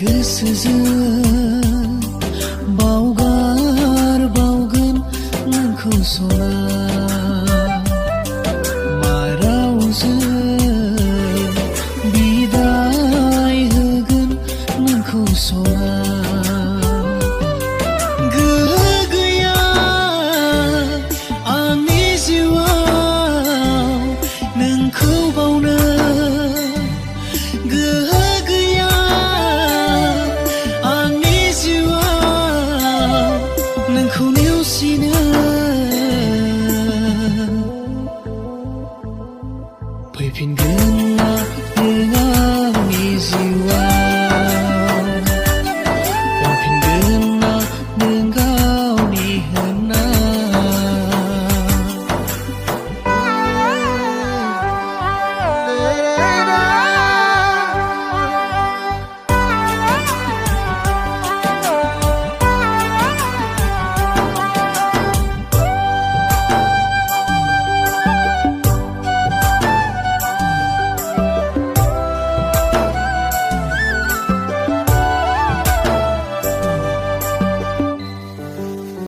गोसोजों बावगार बावगोन नोंखौ सना मा रावजों बिदाय होगोन नोंखौ सना गोहो गैया आंनि जिउआव नोंखौ बावनो गोहो गैया आंनि जिउआव नोंखौ नेवसिनो फैफिनगोन ना नों आंनि जिउआव